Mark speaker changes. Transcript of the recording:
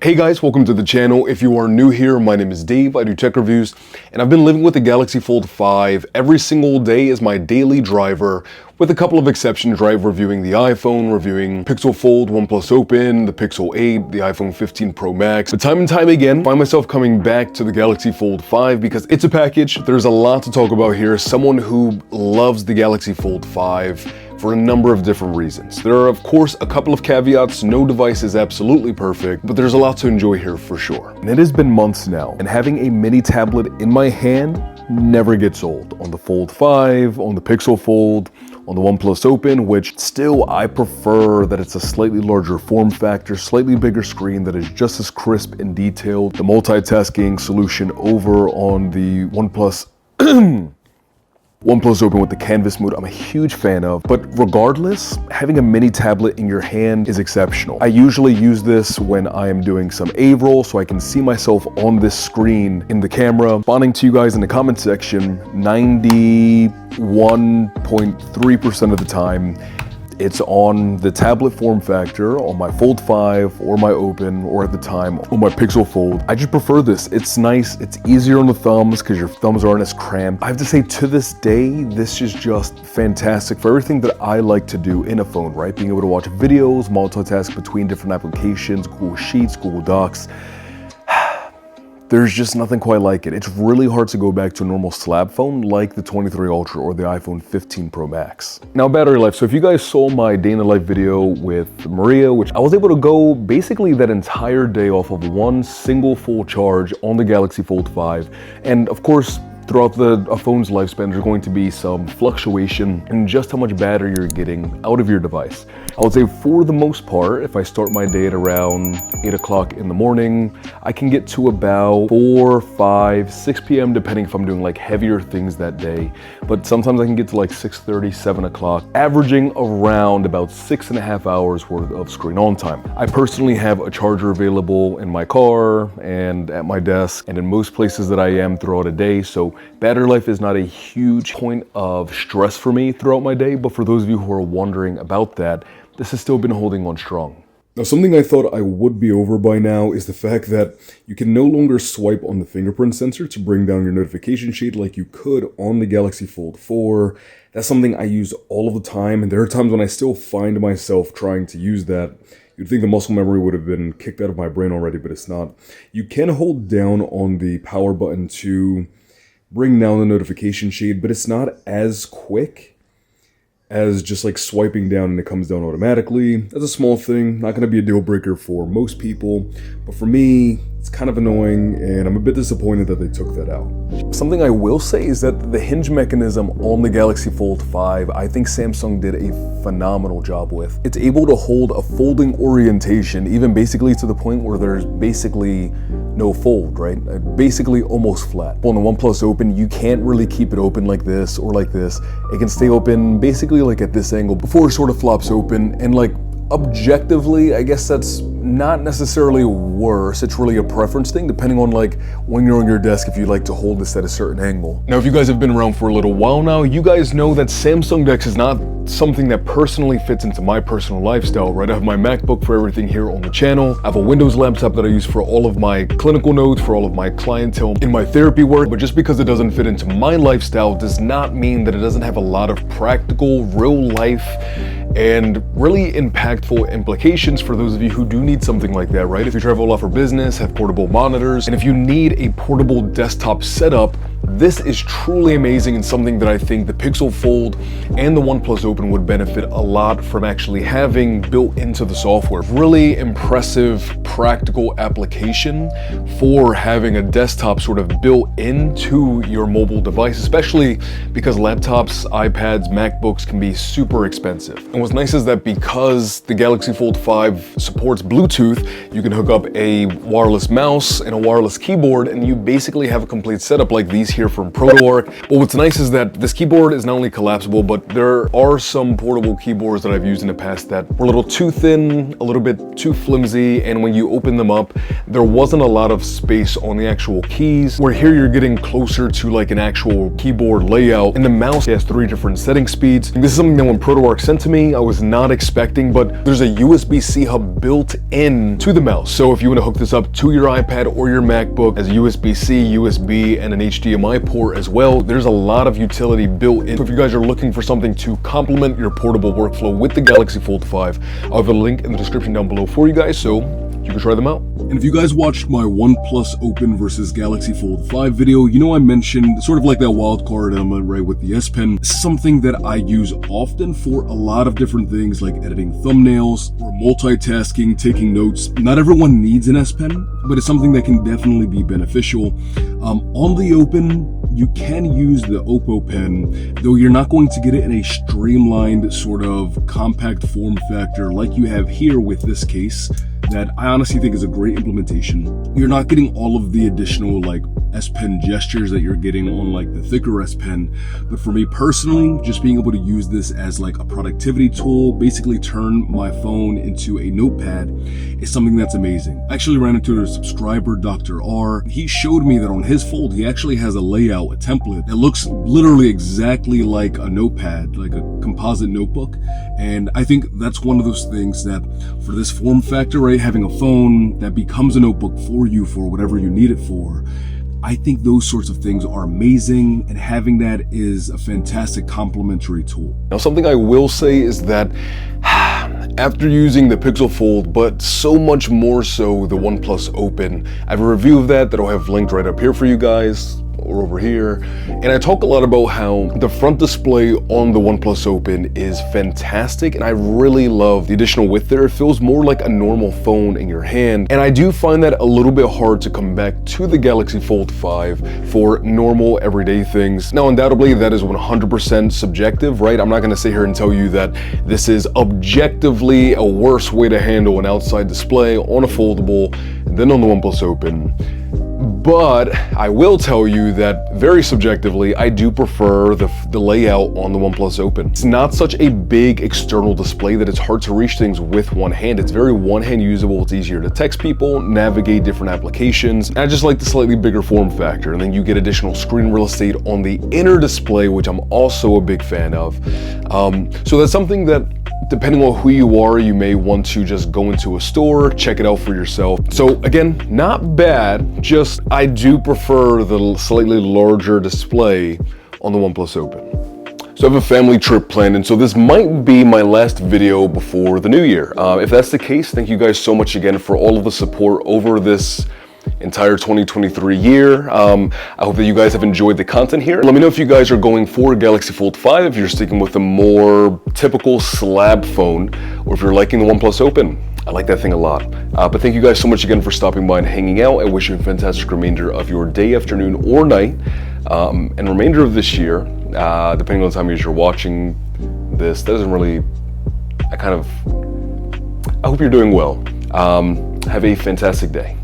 Speaker 1: Hey guys, welcome to the channel. If you are new here, my name is Dave, I do tech reviews, and I've been living with the Galaxy Fold 5 every single day as my daily driver, with a couple of exceptions, right? Reviewing the iPhone, reviewing Pixel Fold, OnePlus Open, the Pixel 8, the iPhone 15 Pro Max. But time and time again, I find myself coming back to the Galaxy Fold 5 because it's a package. There's a lot to talk about here. Someone who loves the Galaxy Fold 5 for a number of different reasons. There are, of course, a couple of caveats. No device is absolutely perfect, but there's a lot to enjoy here for sure. And it has been months now, and having a mini tablet in my hand never gets old. On the Fold 5, on the Pixel Fold, on the OnePlus Open, which still I prefer that it's a slightly larger form factor, slightly bigger screen that is just as crisp and detailed. The multitasking solution over on the OnePlus OnePlus Open with the canvas mode, I'm a huge fan of, but regardless, having a mini tablet in your hand is exceptional. I usually use this when I am doing some A-roll so I can see myself on this screen in the camera. Responding to you guys in the comment section, 91.3% of the time, it's on the tablet form factor, on my Fold 5 or my Open, or at the time on my Pixel Fold. I just prefer this. It's nice, it's easier on the thumbs because your thumbs aren't as cramped. I have to say, to this day, this is just fantastic for everything that I like to do in a phone, right? Being able to watch videos, multitask between different applications, Google Sheets, Google Docs. There's just nothing quite like it. It's really hard to go back to a normal slab phone like the 23 Ultra or the iPhone 15 Pro Max. Now, battery life. So if you guys saw my day in the life video with Maria, which I was able to go basically that entire day off of one single full charge on the Galaxy Fold 5. And of course, throughout a phone's lifespan, there's going to be some fluctuation in just how much battery you're getting out of your device. I would say for the most part, if I start my day at around 8 o'clock in the morning, I can get to about 4, 5, 6 p.m. depending if I'm doing like heavier things that day. But sometimes I can get to like 6:30, 7 o'clock, averaging around about 6.5 hours worth of screen on time. I personally have a charger available in my car and at my desk and in most places that I am throughout a day. So battery life is not a huge point of stress for me throughout my day, but for those of you who are wondering about that, this has still been holding on strong. Now, something I thought I would be over by now is the fact that you can no longer swipe on the fingerprint sensor to bring down your notification sheet like you could on the Galaxy Fold 4. That's something I use all of the time, and there are times when I still find myself trying to use that. You'd think the muscle memory would have been kicked out of my brain already, but it's not. You can hold down on the power button to bring down the notification shade, but it's not as quick as just like swiping down and it comes down automatically. That's a small thing, not going to be a deal breaker for most people, but for me, it's kind of annoying, and I'm a bit disappointed that they took that out. Something I will say is that the hinge mechanism on the Galaxy Fold 5, I think Samsung did a phenomenal job with. It's able to hold a folding orientation, even basically to the point where there's basically no fold, right? Basically almost flat. On the OnePlus Open, you can't really keep it open like this or like this. It can stay open basically like at this angle before it sort of flops open, and like objectively, I guess that's not necessarily worse. It's really a preference thing, depending on like when you're on your desk, if you like to hold this at a certain angle. Now, if you guys have been around for a little while now, you guys know that Samsung DeX is not something that personally fits into my personal lifestyle, right? I have my MacBook for everything here on the channel. I have a Windows laptop that I use for all of my clinical notes, for all of my clientele in my therapy work. But just because it doesn't fit into my lifestyle does not mean that it doesn't have a lot of practical, real life, and really impactful implications for those of you who do need something like that, right? If you travel a lot for business, have portable monitors, and if you need a portable desktop setup, this is truly amazing and something that I think the Pixel Fold and the OnePlus Open would benefit a lot from actually having built into the software. Really impressive, practical application for having a desktop sort of built into your mobile device, especially because laptops, iPads, MacBooks can be super expensive. And what's nice is that because the Galaxy Fold 5 supports Bluetooth, you can hook up a wireless mouse and a wireless keyboard, and you basically have a complete setup like these here here from ProtoArc. But what's nice is that this keyboard is not only collapsible, but there are some portable keyboards that I've used in the past that were a little too thin, a little bit too flimsy, and when you open them up, there wasn't a lot of space on the actual keys, where here you're getting closer to like an actual keyboard layout. And the mouse has 3 different setting speeds. And this is something that when ProtoArc sent to me, I was not expecting, but there's a USB-C hub built in to the mouse. So if you want to hook this up to your iPad or your MacBook as USB-C, USB, and an HDMI port as well, there's a lot of utility built in. So if you guys are looking for something to complement your portable workflow with the Galaxy Fold 5, I'll have a link in the description down below for you guys, so you can try them out.
Speaker 2: And if you guys watched my OnePlus Open versus Galaxy Fold 5 video, you know I mentioned sort of like that wildcard element, right, with the S Pen. This is something that I use often for a lot of different things like editing thumbnails or multitasking, taking notes. Not everyone needs an S Pen, but it's something that can definitely be beneficial. On the Open, you can use the Oppo pen, though you're not going to get it in a streamlined sort of compact form factor like you have here with this case, that I honestly think is a great implementation. You're not getting all of the additional like S Pen gestures that you're getting on like the thicker S Pen. But for me personally, just being able to use this as like a productivity tool, basically turn my phone into a notepad, is something that's amazing. I actually ran into a subscriber, Dr. R. He showed me that on his Fold, he actually has a layout, a template that looks literally exactly like a notepad, like a composite notebook. And I think that's one of those things that for this form factor, right, having a phone that becomes a notebook for you for whatever you need it for, I think those sorts of things are amazing, and having that is a fantastic complementary tool.
Speaker 1: Now, something I will say is that after using the Pixel Fold, but so much more so the OnePlus Open, I have a review of that I'll have linked right up here for you guys, or over here, and I talk a lot about how the front display on the OnePlus Open is fantastic, and I really love the additional width there. It feels more like a normal phone in your hand, and I do find that a little bit hard to come back to the Galaxy Fold 5 for normal everyday things. Now, undoubtedly, that is 100% subjective, right? I'm not going to sit here and tell you that this is objectively a worse way to handle an outside display on a foldable than on the OnePlus Open. But I will tell you that very subjectively, I do prefer the layout on the OnePlus Open. It's not such a big external display that it's hard to reach things with one hand. It's very one-hand usable. It's easier to text people, navigate different applications. And I just like the slightly bigger form factor. And then you get additional screen real estate on the inner display, which I'm also a big fan of. So that's something that, depending on who you are, you may want to just go into a store, check it out for yourself. So again, not bad, just I do prefer the slightly larger display on the OnePlus Open. So I have a family trip planned, and so this might be my last video before the new year. If that's the case, thank you guys so much again for all of the support over this entire 2023 year. I hope that you guys have enjoyed the content here. Let me know if you guys are going for Galaxy Fold 5, if you're sticking with a more typical slab phone, or if you're liking the OnePlus Open. I like that thing a lot. But thank you guys so much again for stopping by and hanging out. I wish you a fantastic remainder of your day, afternoon, or night, and remainder of this year, depending on the time you're watching this. That doesn't really, I hope you're doing well. Have a fantastic day.